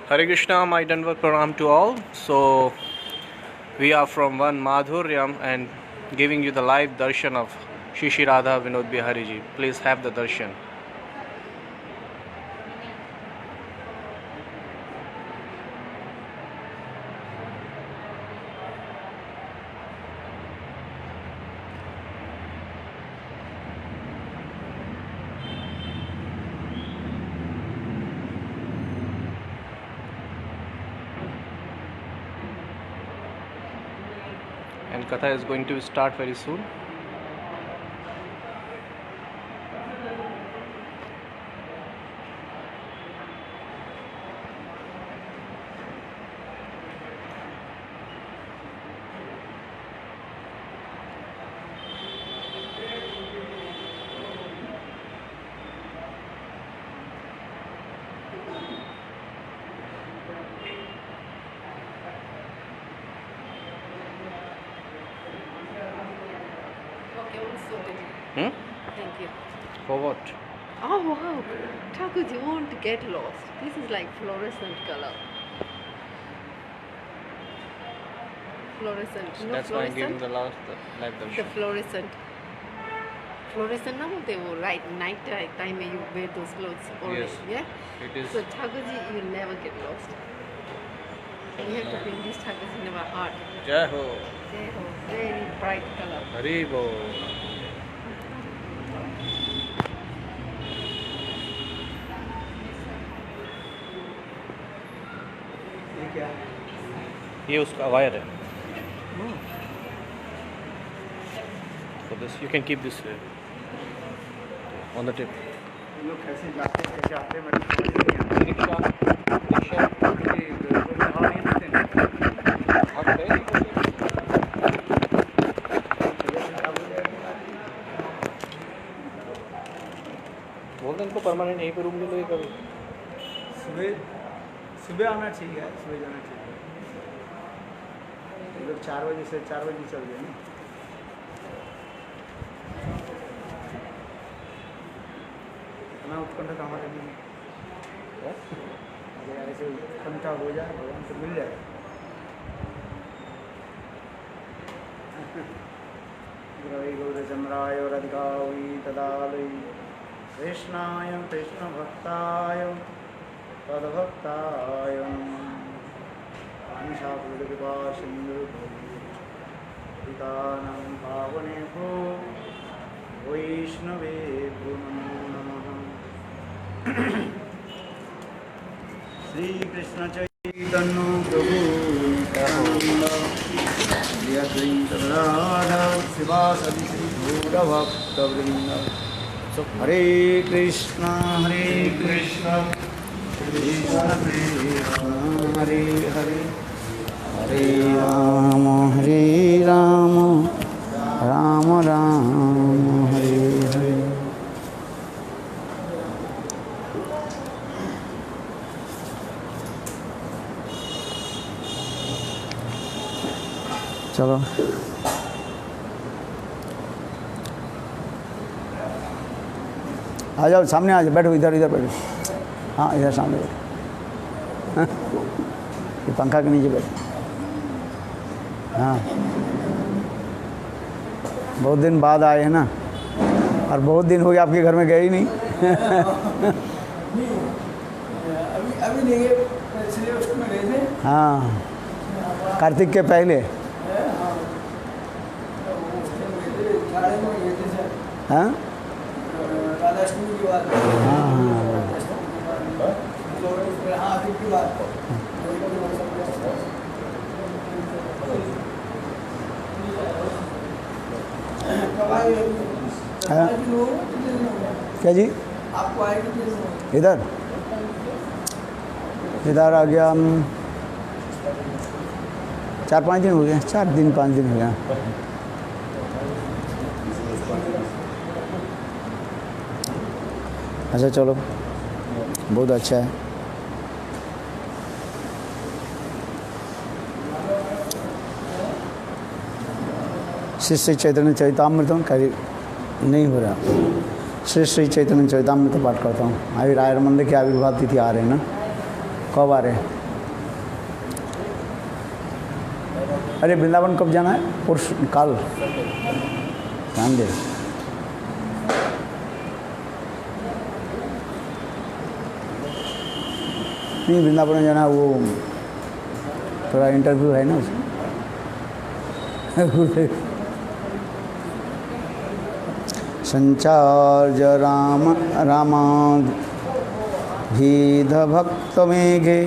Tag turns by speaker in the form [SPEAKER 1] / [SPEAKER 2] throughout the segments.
[SPEAKER 1] Hare Krishna, my Danvat Pranam to all. So, we are from one Madhuryam and giving you the live darshan of Shri Shri Radha Vinod Bihari Ji. Please have the darshan. And Katha is going to start very soon.
[SPEAKER 2] Thank you.
[SPEAKER 1] For what?
[SPEAKER 2] Oh wow, Thakur, you won't get lost. This is like fluorescent color. Fluorescent. You know
[SPEAKER 1] That's why I'm giving
[SPEAKER 2] fluorescent?
[SPEAKER 1] the last live
[SPEAKER 2] The
[SPEAKER 1] darshan.
[SPEAKER 2] fluorescent. Fluorescent now they will right night time when you wear those clothes always.
[SPEAKER 1] Yes.
[SPEAKER 2] Yeah?
[SPEAKER 1] It is.
[SPEAKER 2] So Thakurji, you never get lost. We have to bring this Thakurji in our heart.
[SPEAKER 1] Jai Ho.
[SPEAKER 2] They have very bright color.
[SPEAKER 1] Hari Bo. ये उसका wire है. So this you can keep this on the tip.
[SPEAKER 3] लोग कैसे जाते कैसे आते हैं मतलब समझ नहीं आता।
[SPEAKER 1] रिक्शा
[SPEAKER 3] ये कोई भाव नहीं देते हैं।
[SPEAKER 1] बोल दो इनको परमानेंट यहीं पे रूम ले लो ये कभी.
[SPEAKER 3] सुबह आना चाहिए, सुबह जाना चाहिए। ये लोग 4 बजे से 4 बजे चल गए ना। इतना उत्कंठा तो हमारे नहीं है। अगर ऐसे उत्कंठा हो जाए भगवान से मिल जाए। गुरवे गौरचंद्राय राधिकायै तदालय कृष्णाय कृष्ण भक्ताय तद्भक्ताय आनिशाकृतिकृपा सिन्धु पितानां पावनेभ्यो वैष्णवेभ्यो नमो नमः। श्रीकृष्ण चैतन्य प्रभु नित्यानंद श्री अद्वैत राधा शिवासदि श्री गौरभक्तवृंद। हरे कृष्ण कृष्ण हरे हरे हरे राम राम राम हरे हरे। चलो आ जाओ, सामने आ जाओ, बैठो इधर इधर बैठो। हाँ इधर सामने बैठो। हाँ? ये पंखा के नीचे बैठो। हाँ बहुत दिन बाद आए हैं ना, और बहुत दिन हो गया आपके घर में गए ही नहीं।
[SPEAKER 4] अभी नहीं गए, पिछले उसको में गए थे।
[SPEAKER 3] हाँ कार्तिक के पहले। हाँ
[SPEAKER 4] राधाष्टमी की बात।
[SPEAKER 3] हाँ
[SPEAKER 4] हाँ की बात।
[SPEAKER 3] हाँ क्या जी?
[SPEAKER 4] आपको आए कितने?
[SPEAKER 3] इधर इधर आ गया 4-5 दिन हो गए, 4 दिन 5 दिन हो गया। अच्छा चलो बहुत अच्छा है। श्री श्री चैतन्य चरितामृतम कभी नहीं हो रहा। श्री श्री चैतन्य चरितामृत पाठ करता हूँ। अभी रायर मंदिर के आविर्भाव तिथि आ रहे हैं ना, कब आ रहे हैं? अरे वृंदावन कब जाना है? परसों, कल संडे। नहीं, वृंदावन जाना है, वो थोड़ा इंटरव्यू है ना उसमें। संचार्य रामाधीध भक्त मेघे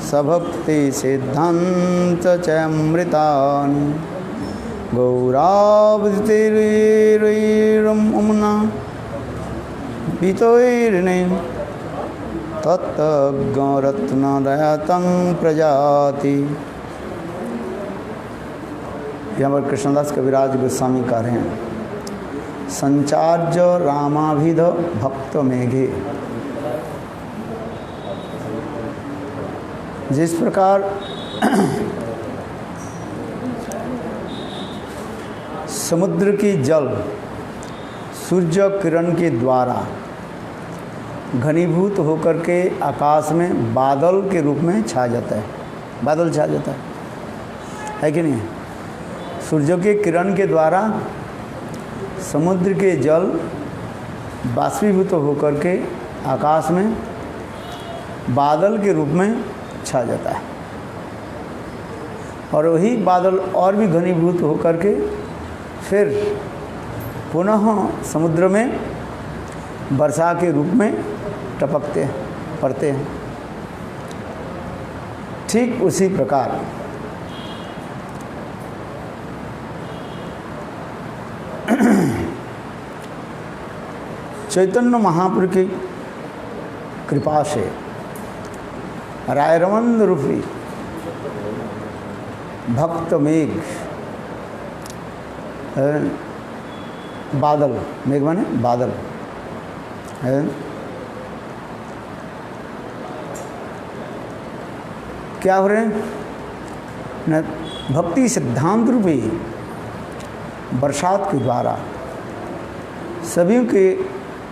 [SPEAKER 3] सभक्ति सिद्धांत चमृतानि गौरावतिरमुना पीतोर्णे तत्तज्ञरत्नदयतं प्रजाति। यहाँ पर कृष्णदास कविराज गोस्वामी कह रहे हैं, संचार्य रामाभिध भक्त मेघे। जिस प्रकार समुद्र की जल सूर्य किरण के द्वारा घनीभूत होकर के आकाश में बादल के रूप में छा जाता है, बादल छा जाता है कि नहीं? सूर्य के किरण के द्वारा समुद्र के जल बाष्पीभूत होकर के आकाश में बादल के रूप में छा जाता है, और वही बादल और भी घनीभूत होकर के फिर पुनः समुद्र में वर्षा के रूप में टपकते पड़ते हैं। ठीक उसी प्रकार चैतन्य महाप्रभु की कृपा से रायरमंद रूपी भक्त मेघ, बादल, मेघ माने बादल है, क्या हो रहे हैं न, भक्ति सिद्धांत रूपी बरसात के द्वारा सभी के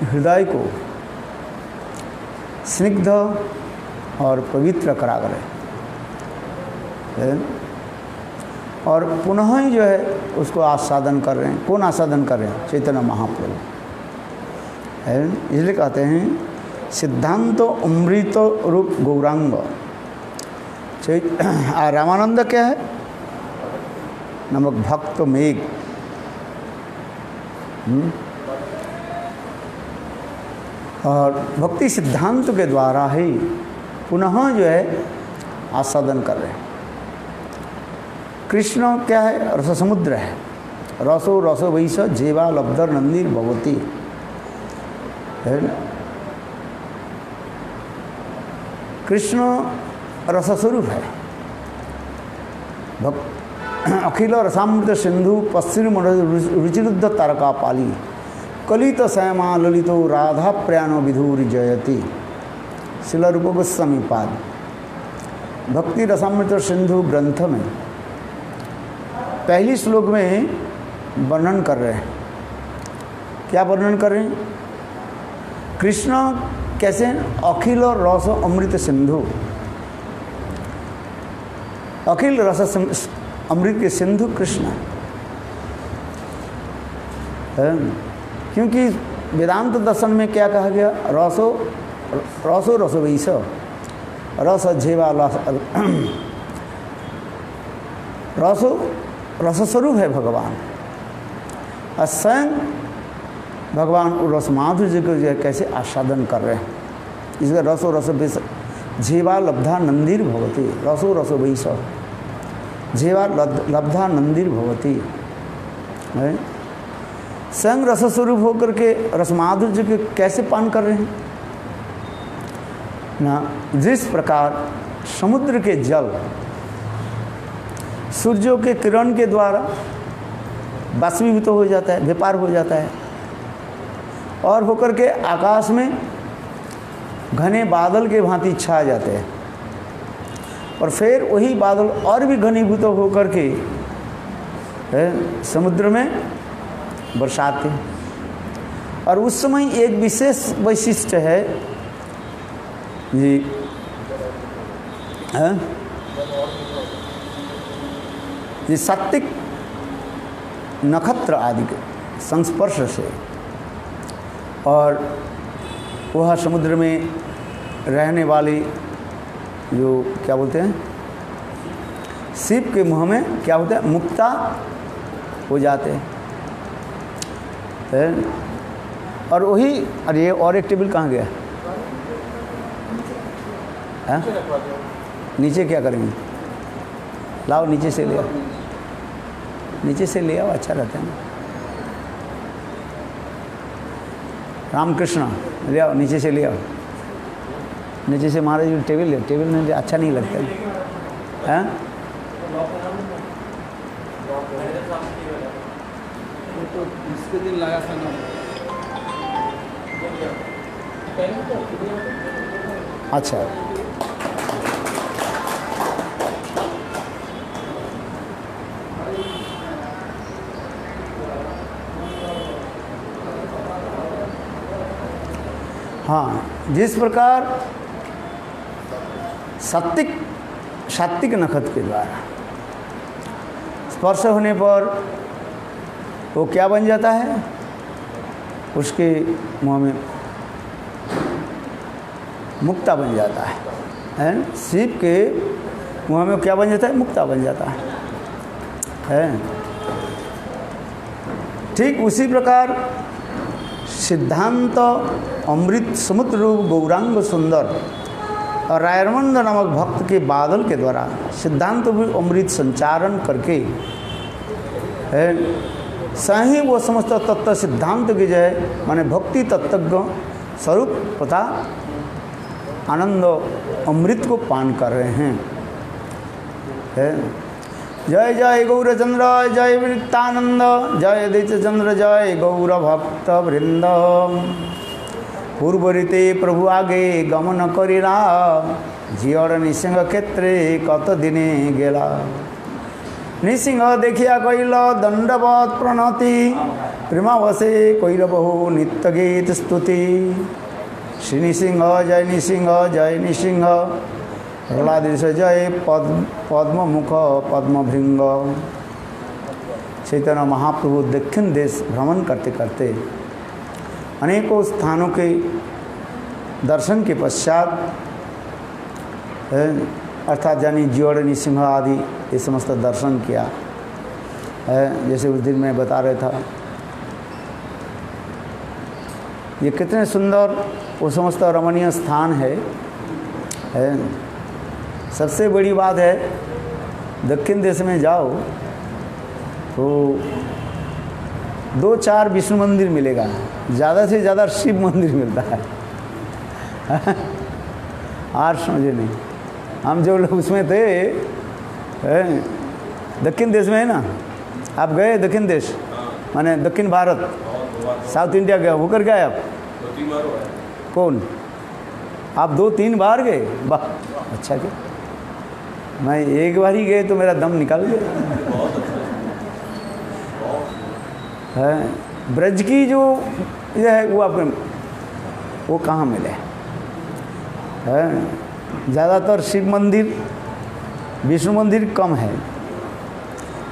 [SPEAKER 3] हृदय को स्निग्ध और पवित्र करा रहे हैं, और पुनः ही जो है उसको आस्वादन कर रहे हैं। कौन आस्वादन कर रहे हैं? चैतन्य महाप्रभु है। इसलिए कहते हैं सिद्धांत अमृत रूप गौरांग। रामानंद क्या है? नमक भक्त मेघ। और भक्ति सिद्धांत के द्वारा ही पुनः जो है आस्वादन कर रहे हैं। कृष्ण क्या है? रस समुद्र है। रसो रसो वैस जेवा लब्धर नंदी भगवती है ना। कृष्ण रस स्वरूप है। अखिल रसामृत सिंधु पश्चिम रुचिरुद्ध तारका पाली कलित श्यामा ललितो राधा प्रयाणो विधुर जयति। शिला रूप गोस्वामी पाद भक्ति रसामृत सिंधु ग्रंथ में पहली श्लोक में वर्णन कर रहे हैं। क्या वर्णन कर रहे हैं? कृष्ण कैसे? अखिल रस अमृत सिंधु, अखिल रस अमृत के सिंधु कृष्ण है। क्योंकि वेदांत दर्शन में क्या कहा गया? रसो रसो रसो वैस रस जेवा रसो रस स्वरूप है भगवान, और स्वयं भगवान रस माधुर्य को जो है कैसे आस्वादन कर रहे हैं। इसका रसो रस जेवा लब्धा नंदीर भवती। रसो रसो वैस जेवा लब्धा नंदीर भवती है। स्वयं रस स्वरूप होकर के रस माधुर्य के कैसे पान कर रहे हैं ना। जिस प्रकार समुद्र के जल सूर्यों के किरण के द्वारा बाष्पीभूत हो जाता है, व्यापार हो जाता है, और होकर के आकाश में घने बादल के भांति छा जाते हैं, और फिर वही बादल और भी घनीभूत होकर के समुद्र में बरसाते हैं। और उस समय एक विशेष वैशिष्ट्य है जी, हैं? ये सात्विक नक्षत्र आदि के संस्पर्श से, और वह समुद्र में रहने वाली जो क्या बोलते हैं, सीप के मुँह में क्या होता है, मुक्ता हो जाते हैं। और वही, अरे ये और एक टेबल कहाँ गया है? नीचे क्या करेंगे? लाओ नीचे से ले आओ, नीचे से ले आओ, अच्छा रहता है ना। रामकृष्ण ले आओ, नीचे से ले आओ, नीचे से महाराज जी टेबल ले, टेबल में अच्छा नहीं लगता है।
[SPEAKER 4] तो इसके दिन लगा था ना।
[SPEAKER 3] अच्छा, हाँ, जिस प्रकार सात्विक नखत के द्वारा स्पर्श होने पर वो क्या बन जाता है, उसके मुँह में मुक्ता बन जाता है। सीप के मुँह में क्या बन जाता है, मुक्ता बन जाता है। ठीक उसी प्रकार सिद्धांत अमृत समुद्र रूप गौरांग सुंदर और रायरमंद नामक भक्त के बादल के द्वारा सिद्धांत अमृत संचारण करके सही वो समस्त तत्व सिद्धांत की जय माने भक्ति तत्वज्ञ स्वरूप तथा आनंद अमृत को पान कर रहे हैं। जय जय गौरचंद्र जय वृत्तानंद जय दैत्यचंद्र जय गौर भक्त वृंद। पूर्व रीते प्रभु आगे गमन करिला झियर निसिंह क्षेत्रे कत दिने गेला। निसिंह देखिया कइल दंडवत प्रणति प्रेमावशे कइल बहु नित्य गीत स्तुति। श्री निसिंह जय निसिंह जय निसिंह प्रहलादेश जय पद्ममुख पद्मभृंग। चैतन्य महाप्रभु दक्षिण देश भ्रमण करते करते अनेकों स्थानों के दर्शन के पश्चात अर्थात यानी ज्योड़ निसिंह आदि ये समस्त दर्शन किया है। जैसे उस दिन मैं बता रहा था, ये कितने सुंदर वो समस्त रमणीय स्थान है। सबसे बड़ी बात है, दक्षिण देश में जाओ तो 2-4 विष्णु मंदिर मिलेगा, ज़्यादा से ज़्यादा शिव मंदिर मिलता है। और समझे नहीं, हम जो लोग उसमें थे दक्षिण देश में है ना, आप गए दक्षिण देश माने दक्षिण भारत साउथ इंडिया गए, होकर गए आप?
[SPEAKER 5] 2-3 बार हुआ है।
[SPEAKER 3] कौन आप? 2-3 बार गए? वाह, अच्छा क्या, मैं एक बार ही गए तो मेरा दम निकल गया। है ब्रज की जो ये है वो आपको वो कहाँ मिले है? ज़्यादातर शिव मंदिर विष्णु मंदिर कम है,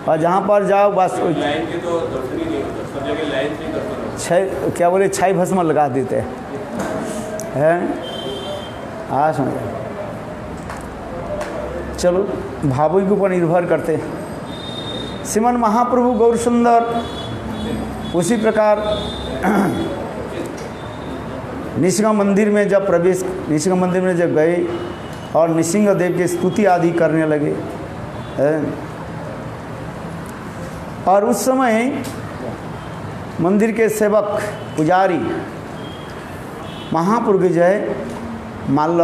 [SPEAKER 3] और जहाँ पर जाओ बस
[SPEAKER 5] लाइन के तो दर्शन ही नहीं होता, सब जगह लाइन से ही दर्शन होता।
[SPEAKER 3] छः क्या बोले, छाई भस्म लगा देते हैं। हाँ समझ, चलो भावों के ऊपर निर्भर करते। श्रीमन महाप्रभु गौर सुंदर उसी प्रकार निसिंह मंदिर में जब प्रवेश, निसिंह मंदिर में जब गए और निसिंह देव की स्तुति आदि करने लगे, और उस समय मंदिर के सेवक पुजारी महाप्रभु की जय माल्य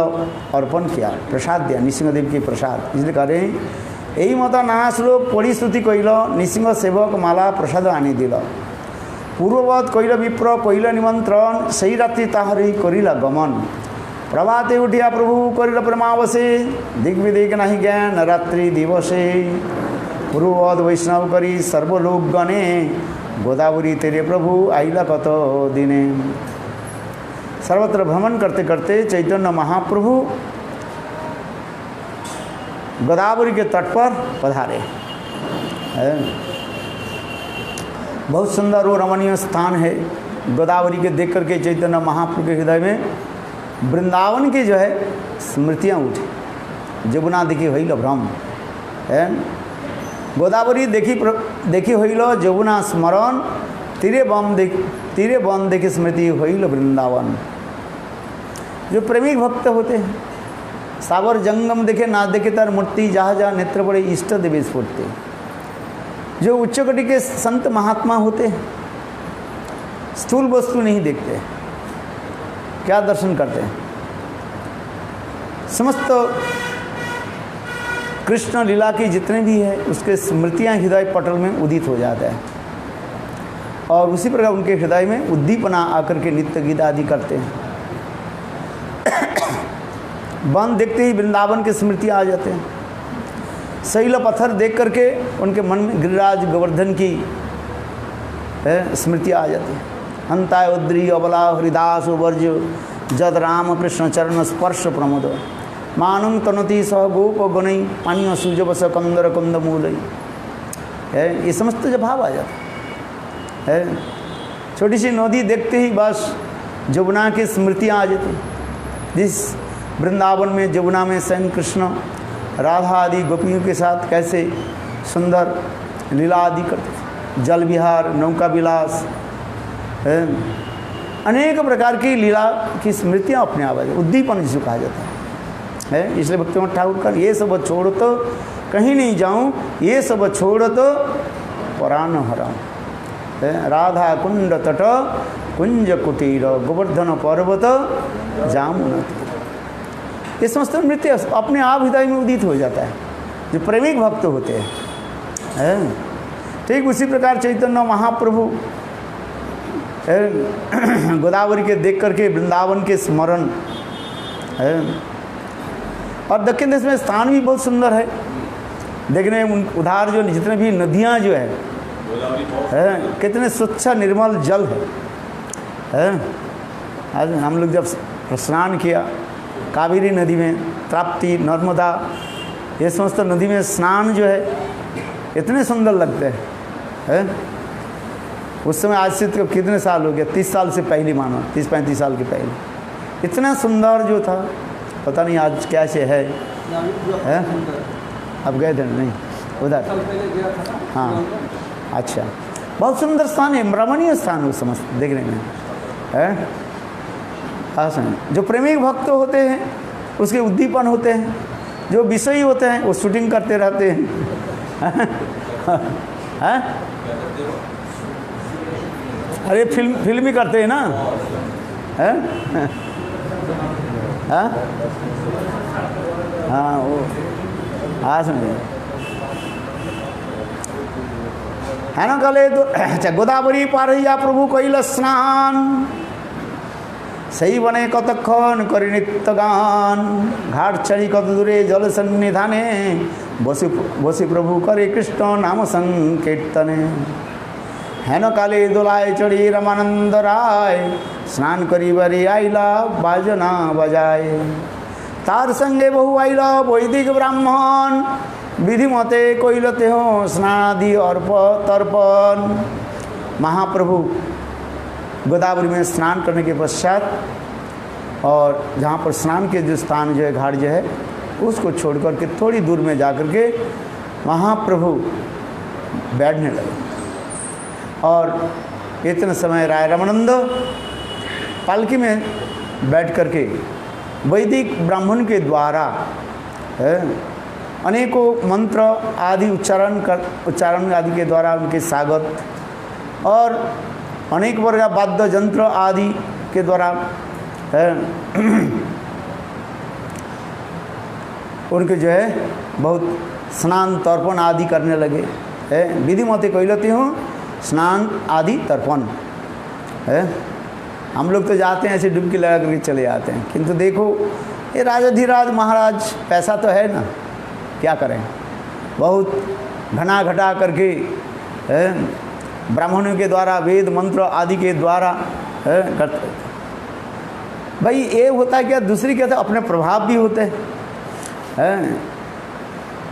[SPEAKER 3] अर्पण किया, प्रसाद दिया, निसिंह देव के प्रसाद। इसलिए कह रहे हैं यही मता नाना श्लोक पढ़ी स्तुति कइल निसिंह सेवक माला प्रसाद आनी दिल। पूर्ववत कइल विप्र कइल निमंत्रण सही रात्रि ताहरी करिला गमन। प्रभाते उठिया प्रभु करिल प्रेमावशे दिग विदिक नहीं ज्ञान रात्रि दिवसे। पूर्ववत वैष्णव करी सर्वलोक गणे गोदावरी तेरे प्रभु आइला कत दिने। सर्वत्र भ्रमण करते करते चैतन्य महाप्रभु गोदावरी के तट पर पधारे। बहुत सुंदर और रमणीय स्थान है। गोदावरी के देख करके चैतन्य महाप्रभु के हृदय में वृंदावन की जो है स्मृतियाँ उठी। जमुना देखी होइल भ्रम है, गोदावरी देखी होइल जमुना स्मरण, तीरे वन देखी स्मृति होइल वृंदावन। जो प्रेमिक भक्त होते हैं, सावर जंगम देखे ना देखे तर मूर्ति, जहाँ जहाँ नेत्र बड़े इष्ट देवी स्फूर्ति। जो उच्च कोटि के संत महात्मा होते हैं, स्थूल वस्तु नहीं देखते, क्या दर्शन करते हैं? समस्त कृष्ण लीला की जितने भी है उसके स्मृतियाँ हृदय पटल में उदित हो जाता है, और उसी प्रकार उनके हृदय में उद्दीपना आकर के नित्य गीत आदि करते हैं। वन देखते ही वृंदावन की स्मृति आ जाते हैं। शैल पत्थर देख करके उनके मन में गिरिराज गोवर्धन की स्मृति आ जाती है। अंताय उद्री अबला हरिदास वर्ज जद राम कृष्ण चरण स्पर्श प्रमोद, मानुम तनति सह गोप गणई पानीय सूजबस कंदर कुंद मूलई। ये समस्त जो भाव आ जाता है। छोटी सी नदी देखते ही बस जमुना की स्मृतियाँ आ जाती। जिस वृंदावन में जमुना में स्वयं कृष्ण राधा आदि गोपियों के साथ कैसे सुंदर लीला आदि करते थे, जल विहार, नौका विलास, अनेक प्रकार की लीला की स्मृतियाँ अपने आप आ जाती, उद्दीपन जिसे कहा जाता है। इसलिए भक्तिवंत ठाकुर का ये सब छोड़ तो कहीं नहीं जाऊँ, ये सब छोड़ तो परान हराऊँ। राधा कुंड तट कुंज कुटीर गोवर्धन पर्वत जामुन। ये समस्त नृत्य अपने आप हृदय में उदित हो जाता है, जो प्रेमिक भक्त होते हैं। ठीक उसी प्रकार चैतन्य महाप्रभु गोदावरी के देख करके वृंदावन के स्मरण है। और दक्षिण देश में स्थान भी बहुत सुंदर है देखने में। उधार जो जितने भी नदियाँ जो है कितने स्वच्छ निर्मल जल है। आज हम लोग जब स्नान किया कावेरी नदी में, ताप्ती, नर्मदा, ये समस्त नदी में स्नान जो है इतने सुंदर लगते हैं। उस समय आज से तो कितने साल हो गया, 30 साल से पहले मानो, 30-35 साल के पहले इतना सुंदर जो था, पता नहीं आज क्या से है। अब गए थे नहीं उधर? हाँ, अच्छा, बहुत सुंदर स्थान है, रमणीय स्थान है समस्त देखने में है। जो प्रेमिक भक्त होते हैं उसके उद्दीपन होते हैं, जो विषयी होते हैं वो शूटिंग करते रहते हैं। अरे फिल्म ही करते हैं ना, है? हाँ वो समझे है ना। कले तो अच्छा, गोदावरी पार हिया प्रभु कैल स्नान, सही बने कतक्षण करी नित्य गान। घाट चढ़ी कत दूरे जल सन्निधाने, बसी प्रभु करे कृष्ण नाम संकीर्तने। है न काले दोलाय चढ़ी रमानंद राय, स्नान करी बरी आइला बाजना बजाए। तार संगे बहु आइला वैदिक ब्राह्मण, विधि मते कोइलते हो स्नानादि अर्प तर्पण। महाप्रभु गोदावरी में स्नान करने के पश्चात और जहाँ पर स्नान के जो स्थान जो है घाट जो है उसको छोड़ कर के थोड़ी दूर में जा कर के महाप्रभु बैठने लगे। और इतने समय राय रामानंद पालकी में बैठ कर के वैदिक ब्राह्मण के द्वारा अनेकों मंत्र आदि उच्चारण आदि के द्वारा उनके स्वागत और अनेक प्रकार वाद्य यंत्र आदि के द्वारा उनके जो है बहुत स्नान तर्पण आदि करने लगे। विधि मते कैलती हूँ स्नान आदि तर्पण है। हम लोग तो जाते हैं ऐसे डुबकी लगा करके चले जाते हैं, किंतु देखो ये राजाधिराज महाराज पैसा तो है ना, क्या करें, बहुत घना घटा करके ब्राह्मणों के द्वारा वेद मंत्र आदि के द्वारा करते। भाई ये होता है क्या, दूसरी क्या था, अपने प्रभाव भी होते हैं।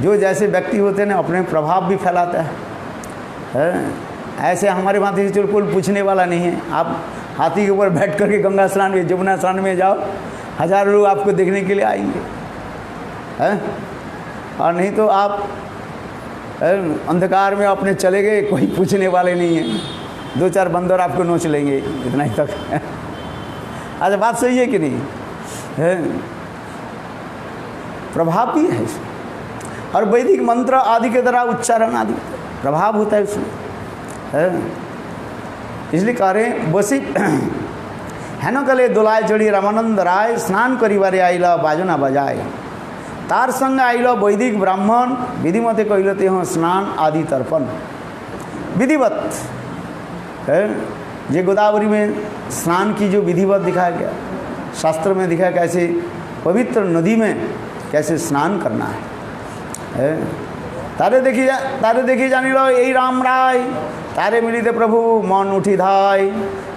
[SPEAKER 3] जो जैसे व्यक्ति होते हैं ना अपने प्रभाव भी फैलाता है। ऐसे हमारे माथे से चलो कोई पूछने वाला नहीं है। आप हाथी के ऊपर बैठ करके गंगा स्नान में, जमुना स्नान में जाओ, हजारों लोग आपको देखने के लिए आएंगे, हैं? और नहीं तो आप अंधकार में अपने चले गए, कोई पूछने वाले नहीं है, 2-4 बंदर आपको नोच लेंगे, इतना ही तक। अच्छा, बात सही है कि नहीं है? प्रभाव भी है इसमें, और वैदिक मंत्र आदि के द्वारा उच्चारण आदि प्रभाव होता है उसमें, है? इसलिए कह रहे बसी हेन कले दोलाय चढ़ी रामानंद राय, स्नान करिबारे आइला बाजना बजाय, तार संग आइल वैदिक ब्राह्मण, विधिमते कहलते हैं स्नान आदि तर्पण। विधिवत है, ये गोदावरी में स्नान की जो विधिवत दिखाया गया, शास्त्र में दिखाया कैसे पवित्र नदी में कैसे स्नान करना है। तारे देखी जानी लो यही राम राय, तारे मिलिते प्रभु मन उठी धाय,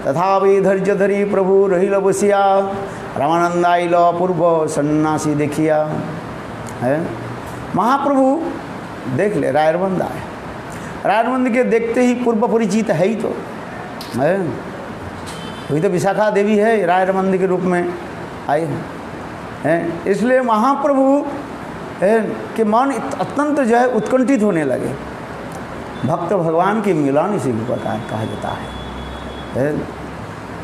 [SPEAKER 3] तथापि धैर्य धरी प्रभु रहिल बसिया, रामानंद आइल पूर्व सन्यासी देखिया। है महाप्रभु देख ले, रायरबंद आए, रायरबंद के देखते ही पूर्व परिचित है ही तो है, वही तो विशाखा देवी है, रायरबंद के रूप में आई हैं। इसलिए महाप्रभु के मन अत्यंत जो है उत्कंठित होने लगे। भक्त भगवान की मिलन इसी प्रकार कहा जाता है।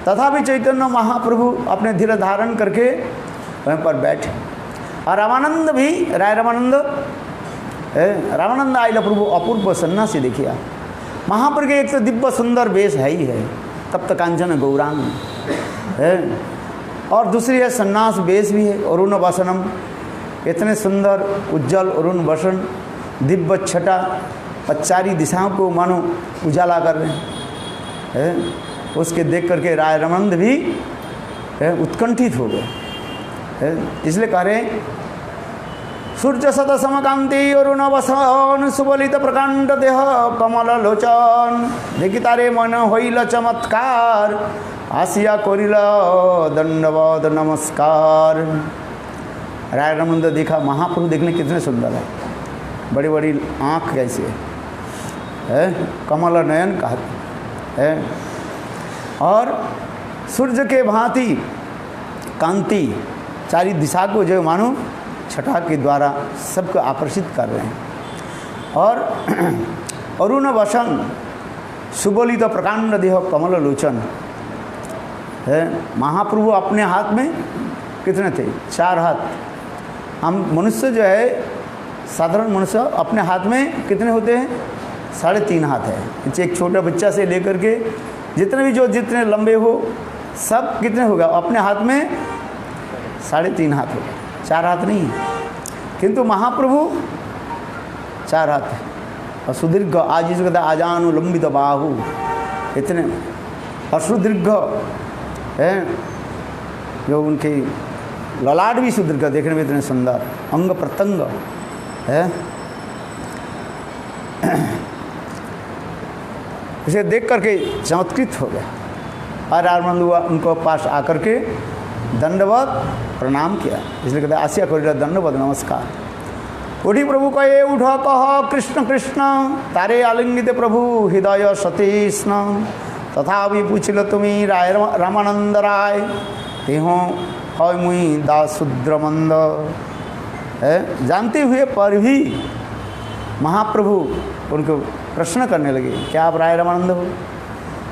[SPEAKER 3] तथापि चैतन्य महाप्रभु अपने धीरे धारण करके वहीं पर बैठे, और रामानंद भी, राय रामानंद आइल प्रभु अपूर्व सन्यासी देखिया। महाप्रभु के एक तो दिव्य सुंदर वेश है ही है, तप्त कांचन गौरांग है, और दूसरी है सन्यास वेश भी है, अरुण वसनम, इतने सुंदर उज्जवल अरुण वसन, दिव्य छटा, पच्चारी दिशाओं को मानो उजाला कर रहे हैं। उसके देख करके राय रामानंद भी उत्कंठित हो गए। इसलिए कह रहे सूर्य सत समकांति अरुण वसन, सुबलित प्रकांड देह कमल लोचन, देखी तारे मन होइल चमत्कार, आसिया करिल दंडवत नमस्कार। राय रामानंद देखा महाप्रभु देखने कितने सुंदर है, बड़ी बड़ी आँख कैसी है, कमल नयन कहते हैं, और सूर्य के भांति कांति चारी दिशा को जो मानो छटा के द्वारा सबको आकर्षित कर रहे हैं। और अरुण वसन, सुबोलित प्रकांड देह कमल लोचन है। महाप्रभु अपने हाथ में कितने थे? 4 हाथ। हम मनुष्य जो है, साधारण मनुष्य अपने हाथ में कितने होते हैं? 3.5 हाथ है। एक छोटा बच्चा से लेकर के जितने भी जो जितने लंबे हो सब कितने होगा? अपने हाथ में 3.5 हाथ होगा, 4 हाथ नहीं है। किंतु महाप्रभु 4 हाथ है, और सुदीर्घ, आज जिसको कहता है आजानुलंबित बाहु, इतने, और सुदीर्घ है, जो उनके ललाट भी सुदीर्घ, देखने में इतने सुंदर, अंग प्रत्यंग है। इसे देख करके चमत्कृत हो गया, और आनंद हुआ, उनको पास आकर के दंडवत प्रणाम किया। इसलिए कहते आसिया करिल दंडवत नमस्कार। उठी प्रभु कहे उठ कह कृष्ण कृष्ण, तारे आलिंगित प्रभु हृदय सतीष्ण, तथापि पूछिल तुम्हें राय रामानंद राय, तेहो है मुई दास शूद्र मंद। है जानते हुए पर भी महाप्रभु उनको प्रश्न करने लगे, क्या आप राय रामानंद हो?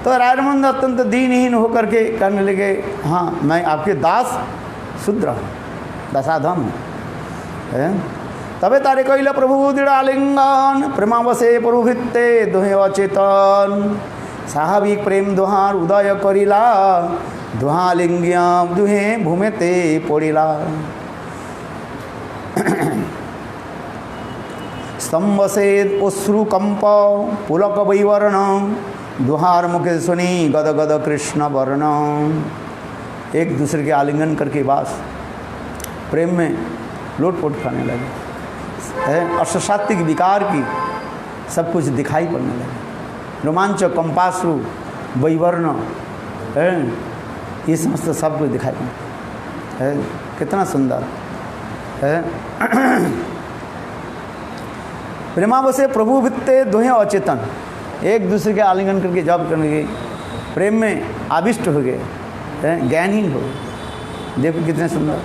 [SPEAKER 3] तो राय रामानंद अत्यंत दीनहीन होकर के कहने लगे, हाँ मैं आपके दास शूद्र हूँ, दशाधम है। तबे तारे कहला प्रभु दृढ़ आलिंगन, प्रेमावशे प्रभुभृत्ते दुहे अचेतन, स्वाभाविक प्रेम दुहार उदय करिला, दुहालिंग्यम दुहे भूमेते पड़िला। स्तंभसेद अश्रुकंप पुलक वैवर्ण, दुहार मुखे सुनी गद गद कृष्ण वर्ण। एक दूसरे के आलिंगन करके बस प्रेम में लोटपोट खाने लगे, अष्टसात्विक विकार की सब कुछ दिखाई पड़ने लगे। रोमांच, कंपाश्रु, वैवर्ण है, ये समस्त सब कुछ दिखाई पड़ता है। कितना सुंदर है। प्रेमावशे प्रभु वित्ते दोहे अचेतन, एक दूसरे के आलिंगन करके जप करने के प्रेम में आविष्ट हो गए, ज्ञानहीन हो गए। देखो कितने सुंदर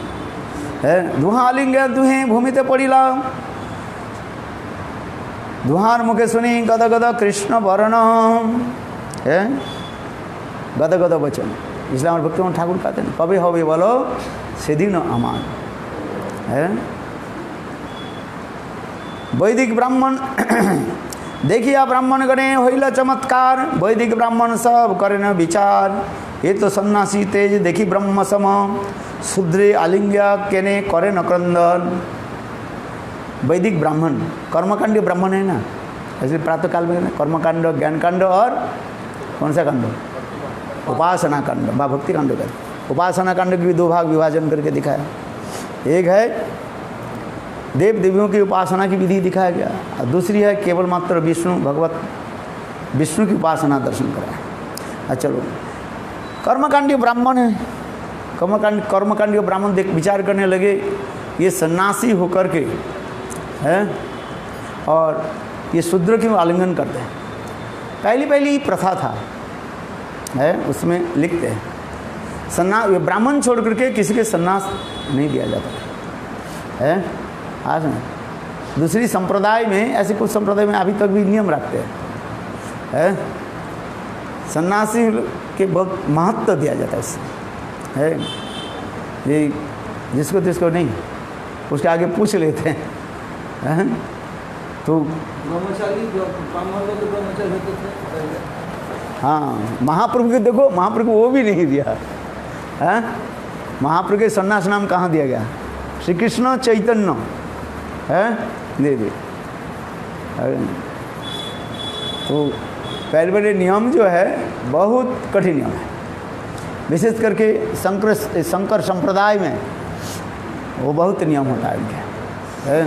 [SPEAKER 3] है। दुहा आलिंगे दुहे भूमिते पड़िला, दुहार मुखे सुनी गद गद कृष्ण वर्ण है, गद गद वचन। इसलिए हमारे भक्ति ठाकुर कहते हैं कभी हवे बोलो सेदिन अमान है। वैदिक ब्राह्मण देखिया ब्राह्मण गणे होइला चमत्कार, वैदिक ब्राह्मण सब करे न विचार, ये तो सन्यासी तेज देखी ब्रह्म सम, शूद्रे आलिंग्या केने करे न क्रंदन। वैदिक ब्राह्मण कर्मकांडी ब्राह्मण है ना, ऐसे प्रातः काल में कर्मकांड, ज्ञान कांड और कौन सा कांड, उपासना कांड व भक्ति कांड का। उपासना कांड के भी दो भाग विभाजन करके दिखाया। एक है देव देवियों की उपासना की विधि दिखाया गया, और दूसरी है केवल मात्र विष्णु भगवत विष्णु की उपासना दर्शन कराया। चलो कर्मकांडी ब्राह्मण है, कर्मकांडी ब्राह्मण देख विचार करने लगे ये सन्यासी होकर के है और ये शूद्र क्यों आलिंगन करते हैं। पहली प्रथा था है, उसमें लिखते हैं ब्राह्मण छोड़ करके किसी के सन्यास नहीं दिया जाता है। आज में दूसरी संप्रदाय में, ऐसे कुछ संप्रदाय में अभी तक भी नियम रखते हैं, सन्यासी के बहुत महत्व दिया जाता है इससे है। ये जिसको नहीं उसके आगे पूछ लेते हैं तो
[SPEAKER 4] ब्रह्मचारी ब्राह्मण लोग तो ब्रह्मचारी होते थे।
[SPEAKER 3] हाँ, महाप्रभु के देखो, महाप्रभु वो भी नहीं दिया है। महाप्रभु के सन्यास नाम कहाँ दिया गया, श्री कृष्ण चैतन्य है दे दे। तो पहले नियम जो है बहुत कठिन नियम है, विशेष करके शंकर संप्रदाय में वो बहुत नियम होता है इनके है।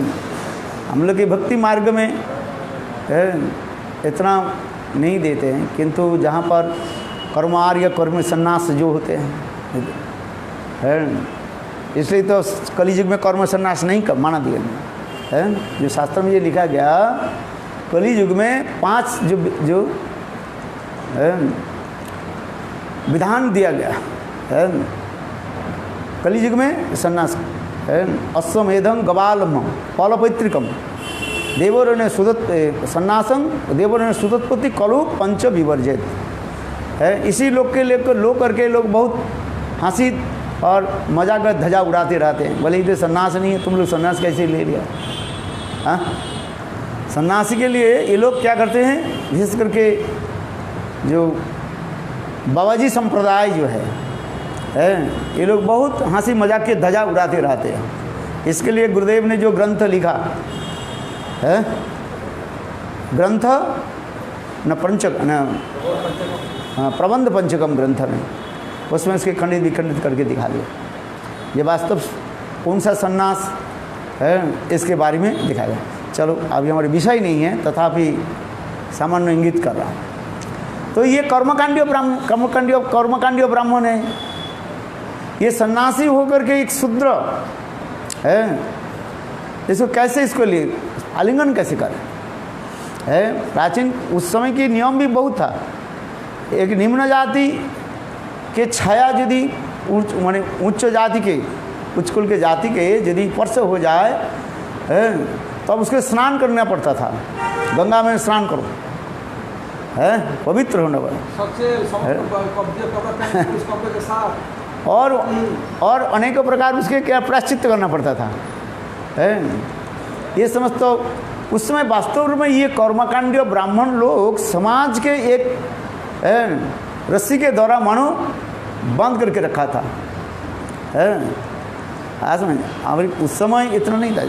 [SPEAKER 3] हम लोग के भक्ति मार्ग में है इतना नहीं देते हैं, किंतु जहाँ पर कर्मार या कर्म संन्यास जो होते हैं है, इसलिए तो कलियुग में कर्म संन्यास नहीं माना दिया है। जो शास्त्र में ये लिखा गया कलियुग में 5 जो विधान दिया गया है कलियुग में संन्यास है। अश्वमेधम गवालम पौलपैतृकम देवोरण्य सुदत सन्यासम देवोरण्य सुदत्पत्ति कलु पंच विवर्जित है। इसी लोग के लेकर लो करके लोग बहुत हंसी और मजाक का धजा उड़ाते रहते हैं, बोले इधर सन्यास नहीं है, तुम लोग सन्यास कैसे ले लिया। हाँ, सन्यासी के लिए ये लोग क्या करते हैं, विशेष करके जो बाबाजी संप्रदाय जो है ये लोग बहुत हंसी मजाक के धजा उड़ाते रहते हैं। इसके लिए गुरुदेव ने जो ग्रंथ लिखा है, ग्रंथ न पंचक न प्रबंध पंचकम ग्रंथ में, उसमें इसके खंडित विखंडित करके दिखा दिया ये वास्तव कौन सा सन्यास है इसके बारे में दिखाया। चलो अभी हमारे विषय नहीं है, तथापि सामान्य इंगित कर रहा हूँ। तो ये कर्मकांडीय ब्राह्मण है, ये सन्यासी होकर के एक शूद्र है, इसको कैसे इसको लिए आलिंगन कैसे करें है। प्राचीन उस समय की नियम भी बहुत था। एक निम्न जाति के छाया यदि माने उच्च जाति के उच्च कुल के जाति के यदि स्पर्श हो जाए तो अब उसके स्नान करना पड़ता था, गंगा में स्नान करो है, पवित्र होने वाला
[SPEAKER 4] सबसे कपड़े के साथ
[SPEAKER 3] और अनेकों प्रकार उसके क्या प्रायश्चित करना पड़ता था है। ये समझ तो उस समय वास्तव में ये कर्मकांडीय ब्राह्मण लोग समाज के एक रस्सी के द्वारा मानो बंद करके रखा था है। आज में उस समय इतना नहीं था।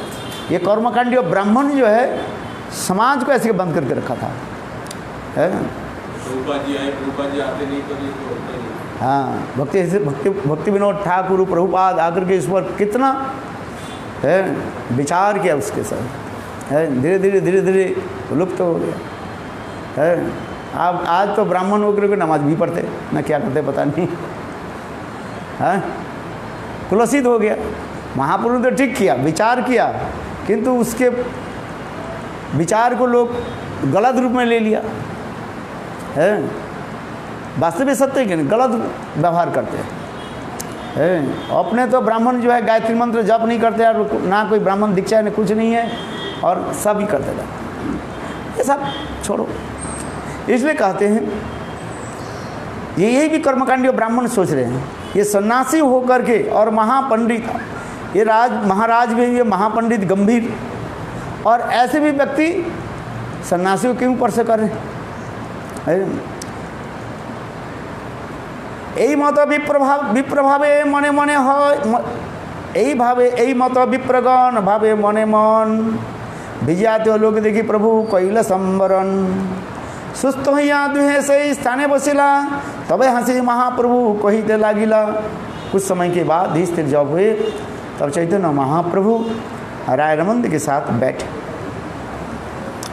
[SPEAKER 3] ये कर्मकांडीय ब्राह्मण जो है समाज को ऐसे बंद करके रखा था है।
[SPEAKER 5] प्रभुपाद जी आते नहीं तो ये तो होता नहीं।
[SPEAKER 3] हाँ, भक्ति विनोद ठाकुर प्रभुपाद आकर के इस पर कितना है विचार किया उसके साथ है। धीरे धीरे लुप्त हो गया है। अब आज तो ब्राह्मण होकर के नमाज भी पढ़ते ना, क्या करते पता नहीं है, कुलसित हो गया। महापुरुष ने तो ठीक किया, विचार किया, किंतु उसके विचार को लोग गलत रूप में ले लिया है। वास्तविक सत्य है कि नहीं, गलत व्यवहार करते हैं। अपने तो ब्राह्मण जो है गायत्री मंत्र जप नहीं करते और ना कोई ब्राह्मण दीक्षा है, कुछ नहीं है, और सब ही करते रहते। ये सब छोड़ो। इसलिए कहते हैं यही भी कर्मकांडी ब्राह्मण सोच रहे हैं, ये सन्यासी होकर के और महापंडित, ये महाराज भी, ये महापंडित गंभीर, और ऐसे भी व्यक्ति सन्यासियों के ऊपर से कर रहे हैं। यही मत विप्रभावे मने मने हो, यही भावे, यही मत विप्रगण भावे मने मन, विजयाते लोग देखी प्रभु कैल संवरण, सुस्त होइया दुहे से स्थाने बसिला, तबे हंसी महाप्रभु कहिते लागिला। कुछ समय के बाद धीरे स्थिर जब हुए, तब चैतन्य महाप्रभु राय रमंद के साथ बैठे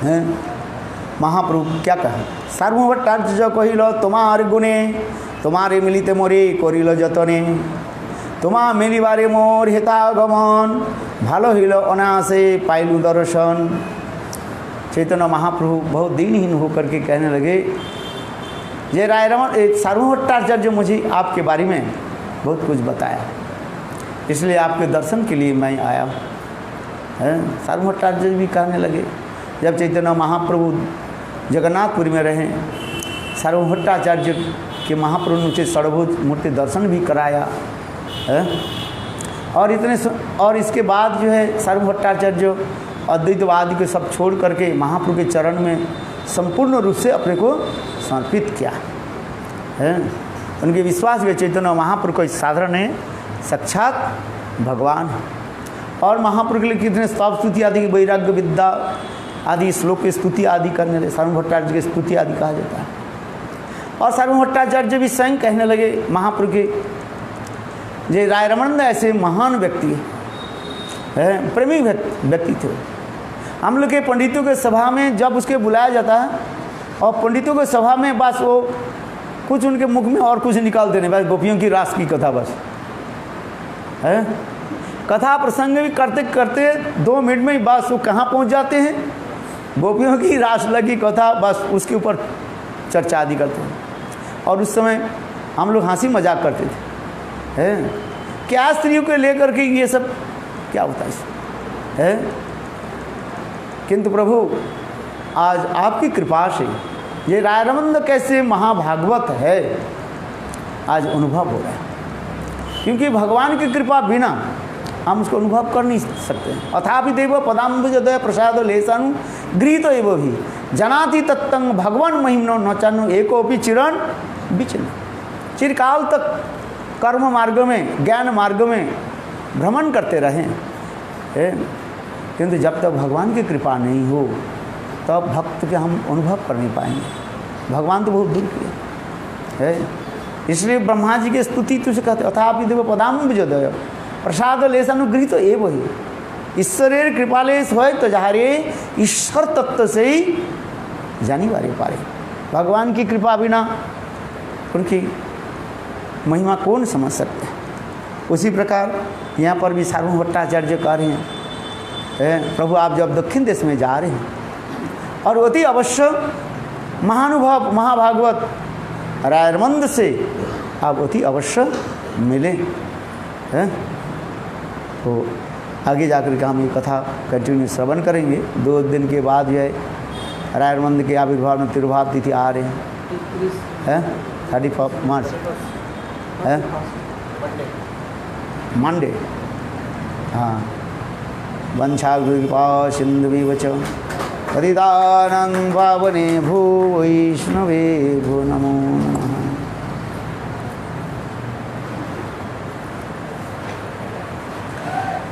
[SPEAKER 3] हैं। महाप्रभु क्या कहा, सार्वभट्टार्य जो कहिल तुम्हार गुणे, तुम्हारे मिलिते मोरे करिल जतने, तुम्हा मिलिबारे मोर हितागमन, भालो हिल अनासे पाइलु दर्शन। चैतन्य महाप्रभु बहुत दीनहीन होकर के कहने लगे, ये राय रमन सार्वभट्टाचार्य मुझे आपके बारे में बहुत कुछ बताया, इसलिए आपके दर्शन के लिए मैं आया हूँ। सार्वभट्टाचार्य भी कहने लगे, जब चैतन्य महाप्रभु जगन्नाथपुरी में रहे, सार्वभट्टाचार्य के महाप्रभु ने उसे षडभुज मूर्ति दर्शन भी कराया है। और इसके बाद जो है सार्वभट्टाचार्य अद्वैतवादी को सब छोड़ करके महाप्रभु के चरण में संपूर्ण रूप से अपने को समर्पित किया है। उनके विश्वास के चैतन्य महाप्रभु कोई साधारण है, साक्षात भगवान है। और महाप्रभु के लिए कितने स्तव स्तुति आदि, वैराग्य विद्या आदि श्लोक की स्तुति आदि करने लगे, सार्वभट्टाचार्य की स्तुति आदि कहा जाता है। और सार्वभट्टाचार्य भी स्वयं कहने लगे महाप्रभु के, जे राय रमानंद ऐसे महान व्यक्ति है, प्रेमी व्यक्ति थे। हम लोग के पंडितों के सभा में जब उसके बुलाया जाता है, और पंडितों के सभा में बस वो कुछ उनके मुख में और कुछ निकाल देने, बस गोपियों की रास की कथा बस है। कथा प्रसंग भी करते करते 2 मिनट में ही बस वो कहाँ पहुँच जाते हैं, गोपियों की रास लगी कथा, बस उसके ऊपर चर्चा आदि करते हैं। और उस समय हम लोग हंसी मजाक करते थे है, क्या स्त्रियों को लेकर के ये सब क्या होता है। किंतु प्रभु आज आपकी कृपा से ये राय रमंद कैसे महाभागवत है आज अनुभव हो रहा है, क्योंकि भगवान की कृपा बिना हम उसको अनुभव कर नहीं सकते। अथापि देव पदाम्बुजोदय प्रसाद लेसानु गृहीत एव भी जनाति तत्तंग भगवान महिमनो नचानु एकोपि चिरन विचन। चिरकाल तक कर्म मार्ग में, ज्ञान मार्ग में भ्रमण करते रहें, किंतु जब तक भगवान की कृपा नहीं हो तब भक्त के हम अनुभव कर नहीं पाएंगे। भगवान तो बहुत दूर की है। इसलिए ब्रह्मा जी की स्तुति तुझे कहते, अथापि देव पदाम्बुजोदय प्रसाद लेसानुगृहीत एव ही, ईश्वरेर कृपालेश हो तो जहारे ईश्वर तत्व से ही जानी बारे पारे। भगवान की कृपा बिना उनकी महिमा कौन समझ सकते हैं। उसी प्रकार यहाँ पर भी सार्वभट्टाचार्य कह रहे हैं, प्रभु आप जब दक्षिण देश में जा रहे हैं और अति अवश्य महानुभव महाभागवत राय रमंद से आप अति अवश्य मिले हैं, तो आगे जाकर के हम ये कथा कंटिन्यू श्रवण करेंगे। 2 दिन के बाद जो है राय रमंद के आविर्भाव में तिरुभाव तिथि आ रहे हैं 31 मार्च है मंडे। हाँ, वंशाकृपा सिंधुविवच पतितानां पावने भू वैष्णवे भो नमो।